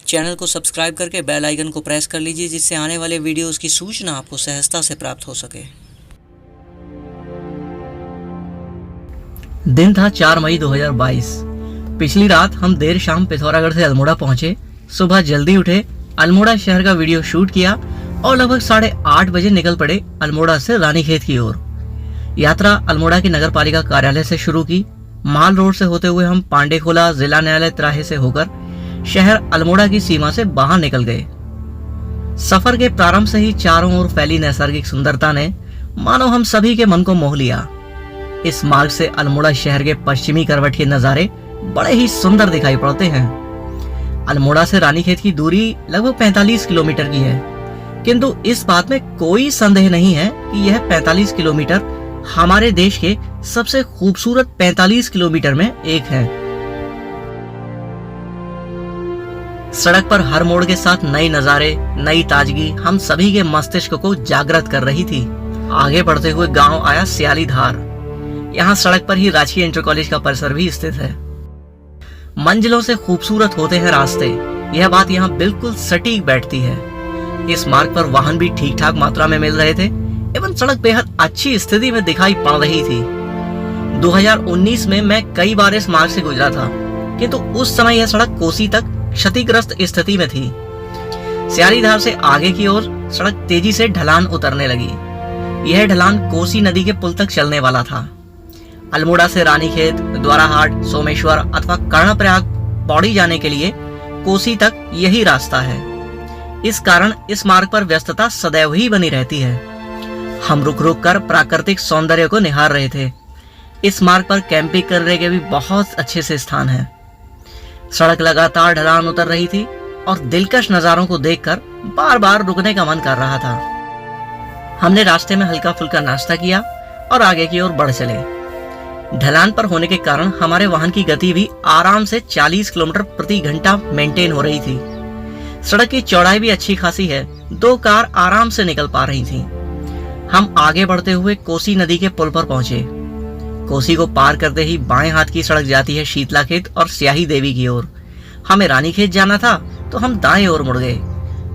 Channel को subscribe करके bell icon को प्रेस कर लीजिए, जिससे आने वाले वीडियोस की सूचना आपको सहजता से प्राप्त हो सके। दिन था 4 मई 2022। पिछली रात हम देर शाम पिथौरागढ़ से अल्मोड़ा पहुंचे। सुबह जल्दी उठे, अल्मोड़ा शहर का वीडियो शूट किया और लगभग 8:30 बजे निकल पड़े अल्मोड़ा से रानीखेत की ओर। यात्रा अल्मोड़ा की नगर पालिका कार्यालय से शुरू की। माल रोड से होते हुए हम पांडेखोला जिला न्यायालय तिराहे से होकर शहर अल्मोड़ा की सीमा से बाहर निकल गए। सफर के प्रारंभ से ही चारों ओर फैली नैसर्गिक सुंदरता ने मानो हम सभी के मन को मोह लिया। इस मार्ग से अल्मोड़ा शहर के पश्चिमी करवट के नजारे बड़े ही सुंदर दिखाई पड़ते हैं। अल्मोड़ा से रानीखेत की दूरी लगभग 45 किलोमीटर की है, किंतु इस बात में कोई संदेह नहीं है कि यह 45 किलोमीटर हमारे देश के सबसे खूबसूरत 45 किलोमीटर में एक है। सड़क पर हर मोड़ के साथ नए नजारे, नई ताजगी हम सभी के मस्तिष्क को जागृत कर रही थी। आगे बढ़ते हुए गांव आया सियाली धार। यहाँ सड़क पर ही राजकीय इंटर कॉलेज का परिसर भी स्थित है। मंजिलों से खूबसूरत होते हैं रास्ते, यह बात यहाँ बिल्कुल सटीक बैठती है। इस मार्ग पर वाहन भी ठीक ठाक मात्रा में मिल रहे थे एवं सड़क बेहद अच्छी स्थिति में दिखाई पड़ रही थी। 2019 में मैं कई बार इस मार्ग से गुजरा था, किंतु उस समय यह सड़क कोसी तक क्षतिग्रस्त स्थिति में थी। सियालीधार से आगे की ओर सड़क तेजी से ढलान उतरने लगी। यह ढलान कोसी नदी के पुल तक चलने वाला था। अल्मोड़ा से रानीखेत, द्वाराहाट, सोमेश्वर अथवा कर्णप्रयाग पौड़ी जाने के लिए कोसी तक यही रास्ता है। इस कारण इस मार्ग पर व्यस्तता सदैव ही बनी रहती है। हम रुक रुक कर प्राकृतिक सौंदर्य को निहार रहे थे। इस मार्ग पर कैंपिंग करने के भी बहुत अच्छे से स्थान है। सड़क लगातार ढलान उतर रही थी और दिलकश नजारों को देखकर बार बार रुकने का मन कर रहा था। हमने रास्ते में हल्का फुल्का नाश्ता किया और आगे की ओर बढ़ चले। ढलान पर होने के कारण हमारे वाहन की गति भी आराम से 40 किलोमीटर प्रति घंटा मेंटेन हो रही थी। सड़क की चौड़ाई भी अच्छी खासी है, 2 कार आराम से निकल पा रही थीं। हम आगे बढ़ते हुए कोसी नदी के पुल पर पहुंचे। कोसी को पार करते ही बाएं हाथ की सड़क जाती है शीतलाखेत और स्याही देवी की ओर। हमें रानीखेत जाना था तो हम दाएं ओर मुड़ गए।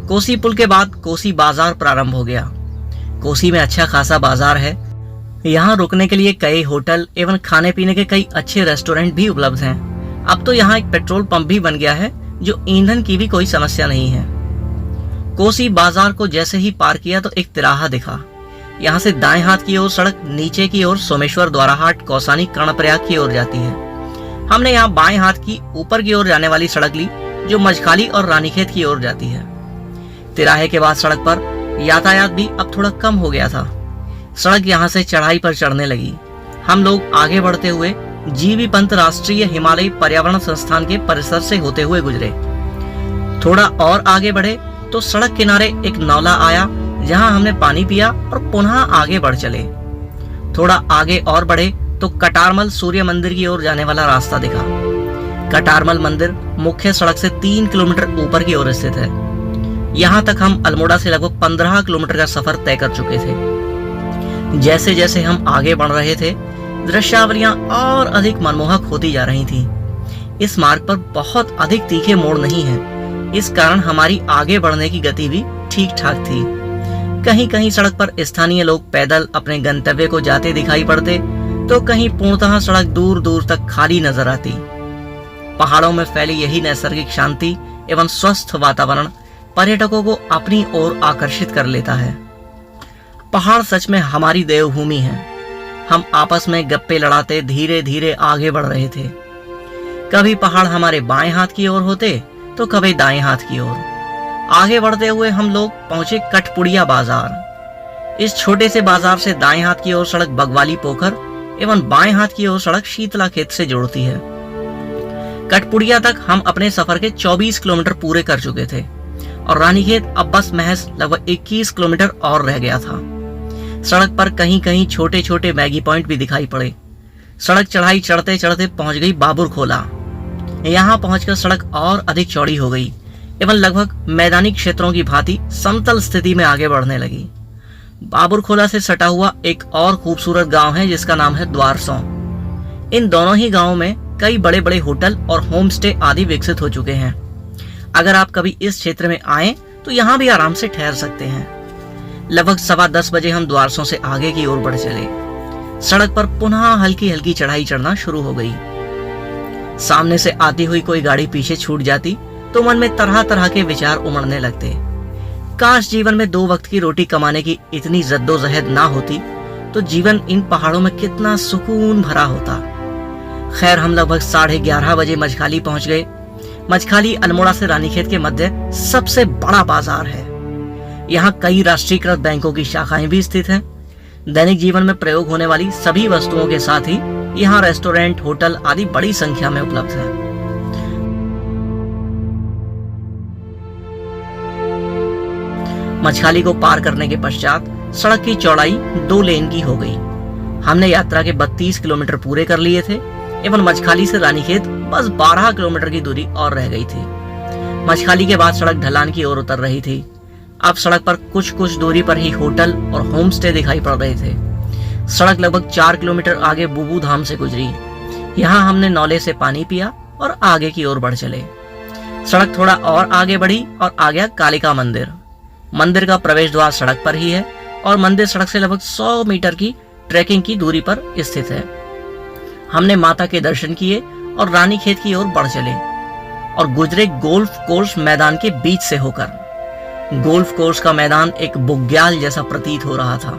कोसी पुल के बाद कोसी बाजार प्रारंभ हो गया। कोसी में अच्छा खासा बाजार है। यहाँ रुकने के लिए कई होटल एवं खाने पीने के कई अच्छे रेस्टोरेंट भी उपलब्ध हैं। अब तो यहाँ एक पेट्रोल पंप भी बन गया है, जो ईंधन की भी कोई समस्या नहीं है। कोसी बाजार को जैसे ही पार किया तो एक तिराहा दिखा। यहाँ से दाएं हाथ की ओर सड़क नीचे की ओर सोमेश्वर, द्वाराहाट, कौसानी, कर्णप्रयाग की ओर जाती है। हमने यहाँ बाएं हाथ की ऊपर की ओर जाने वाली सड़क ली, जो मझखाली और रानीखेत की ओर जाती है। तिराहे के बाद सड़क पर यातायात भी अब थोड़ा कम हो गया था। सड़क यहाँ से चढ़ाई पर चढ़ने लगी। हम लोग आगे बढ़ते हुए जीवी पंत राष्ट्रीय हिमालयी पर्यावरण संस्थान के परिसर से होते हुए गुजरे। थोड़ा और आगे बढ़े तो सड़क किनारे एक नौला आया, जहां हमने पानी पिया और पुनः आगे बढ़ चले। थोड़ा आगे और बढ़े तो कटारमल सूर्य मंदिर की ओर जाने वाला रास्ता दिखा। कटारमल मंदिर मुख्य सड़क से 3 किलोमीटर ऊपर की ओर स्थित है। यहाँ तक हम अल्मोड़ा से लगभग 15 किलोमीटर का सफर तय कर चुके थे। जैसे जैसे हम आगे बढ़ रहे थे, दृश्यावलियां और अधिक मनमोहक होती जा रही थीं। इस मार्ग पर बहुत अधिक तीखे मोड़ नहीं है, इस कारण हमारी आगे बढ़ने की गति भी ठीक ठाक थी। कहीं कहीं सड़क पर स्थानीय लोग पैदल अपने गंतव्य को जाते दिखाई पड़ते, तो कहीं पूर्णतः सड़क दूर दूर तक खाली नजर आती। पहाड़ों में फैली यही नैसर्गिक शांति एवं स्वस्थ वातावरण पर्यटकों को अपनी ओर आकर्षित कर लेता है। पहाड़ सच में हमारी देवभूमि है। हम आपस में गप्पे लड़ाते धीरे धीरे आगे बढ़ रहे थे। कभी पहाड़ हमारे बाएं हाथ की ओर होते तो कभी दाएं हाथ की ओर। आगे बढ़ते हुए हम लोग पहुंचे कठपुड़िया बाजार। इस छोटे से बाजार से दाएं हाथ की ओर सड़क बगवाली पोखर एवं बाएं हाथ की ओर सड़क शीतलाखेत से जोड़ती है। कठपुड़िया तक हम अपने सफर के 24 किलोमीटर पूरे कर चुके थे और रानीखेत अब बस महज लगभग 21 किलोमीटर और रह गया था। सड़क पर कहीं कहीं छोटे छोटे मैगी पॉइंट भी दिखाई पड़े। सड़क चढ़ाई चढ़ते चढ़ते पहुंच गई बाबुरखोला। यहाँ पहुंचकर सड़क और अधिक चौड़ी हो गई एवं लगभग मैदानी क्षेत्रों की भांति समतल स्थिति में आगे बढ़ने लगी। बाबुरखोला से सटा हुआ एक और खूबसूरत गांव है, जिसका नाम है द्वारसौ। इन दोनों ही गांवों में कई बड़े बड़े होटल और होम स्टे आदि विकसित हो चुके हैं। अगर आप कभी इस क्षेत्र में आए तो यहाँ भी आराम से ठहर सकते हैं। लगभग 10:15 बजे हम द्वारसों से आगे की ओर बढ़ चले। सड़क पर पुनः हल्की हल्की चढ़ाई चढ़ना शुरू हो गई। सामने से आती हुई कोई गाड़ी पीछे छूट जाती तो मन में तरह तरह के विचार उमड़ने लगते। काश जीवन में 2 वक्त की रोटी कमाने की इतनी जद्दोजहद ना होती तो जीवन इन पहाड़ों में कितना सुकून भरा होता। खैर, हम लगभग 11:30 बजे मझखाली पहुंच गए। मझखाली अल्मोड़ा से रानीखेत के मध्य सबसे बड़ा बाजार है। यहाँ कई राष्ट्रीयकृत बैंकों की शाखाएं भी स्थित हैं। दैनिक जीवन में प्रयोग होने वाली सभी वस्तुओं के साथ ही यहाँ रेस्टोरेंट, होटल आदि बड़ी संख्या में उपलब्ध है। मझखाली को पार करने के पश्चात सड़क की चौड़ाई 2 लेन की हो गई। हमने यात्रा के 32 किलोमीटर पूरे कर लिए थे एवं मझखाली से रानीखेत बस 12 किलोमीटर की दूरी और रह गई थी। मझखाली के बाद सड़क ढलान की ओर उतर रही थी। अब सड़क पर कुछ दूरी पर ही होटल और होम स्टे दिखाई पड़ रहे थे। सड़क लगभग 4 किलोमीटर आगे बुबू धाम से गुजरी। यहाँ हमने नौले से पानी पिया और आगे की ओर बढ़ चले। सड़क थोड़ा और आगे बढ़ी और आ गया कालिका मंदिर। मंदिर का प्रवेश द्वार सड़क पर ही है और मंदिर सड़क से लगभग 100 मीटर की ट्रैकिंग की दूरी पर स्थित है। हमने माता के दर्शन किए और रानीखेत की ओर बढ़ चले और गुजरे गोल्फ कोर्स मैदान के बीच से होकर। गोल्फ कोर्स का मैदान एक बुग्याल जैसा प्रतीत हो रहा था।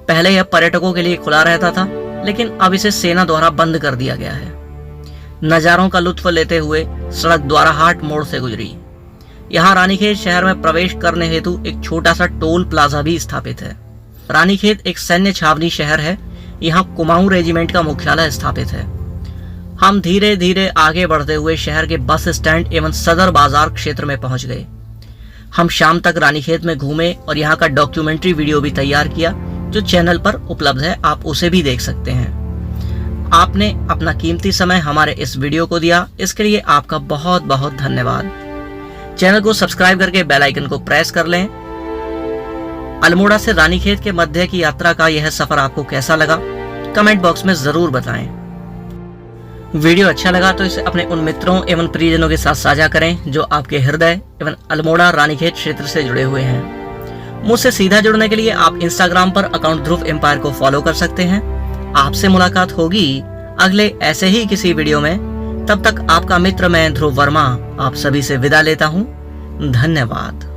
पहले यह पर्यटकों के लिए खुला रहता था, लेकिन अब इसे सेना द्वारा बंद कर दिया गया है। नजारों का लुत्फ लेते हुए सड़क द्वाराहाट मोड़ से गुजरी। यहाँ रानीखेत शहर में प्रवेश करने हेतु एक छोटा सा टोल प्लाजा भी स्थापित है। रानीखेत एक सैन्य छावनी शहर है। यहाँ कुमाऊं रेजिमेंट का मुख्यालय स्थापित है। हम धीरे धीरे आगे बढ़ते हुए शहर के बस स्टैंड एवं सदर बाजार क्षेत्र में पहुंच गए। हम शाम तक रानीखेत में घूमे और यहाँ का डॉक्यूमेंट्री वीडियो भी तैयार किया, जो चैनल पर उपलब्ध है, आप उसे भी देख सकते हैं। आपने अपना कीमती समय हमारे इस वीडियो को दिया, इसके लिए आपका बहुत बहुत धन्यवाद। चैनल को सब्सक्राइब करके बेल आइकन को प्रेस कर लें। अल्मोड़ा से रानीखेत के मध्य की यात्रा का यह सफर आपको कैसा लगा, कमेंट बॉक्स में जरूर बताएं। वीडियो अच्छा लगा तो इसे अपने उन मित्रों एवं प्रियजनों के साथ साझा करें जो आपके हृदय एवं अल्मोड़ा रानीखेत क्षेत्र से जुड़े हुए हैं। मुझसे सीधा जुड़ने के लिए आप इंस्टाग्राम पर अकाउंट ध्रुव एम्पायर को फॉलो कर सकते हैं। आपसे मुलाकात होगी अगले ऐसे ही किसी वीडियो में। तब तक आपका मित्र मैं ध्रुव वर्मा आप सभी से विदा लेता हूँ। धन्यवाद।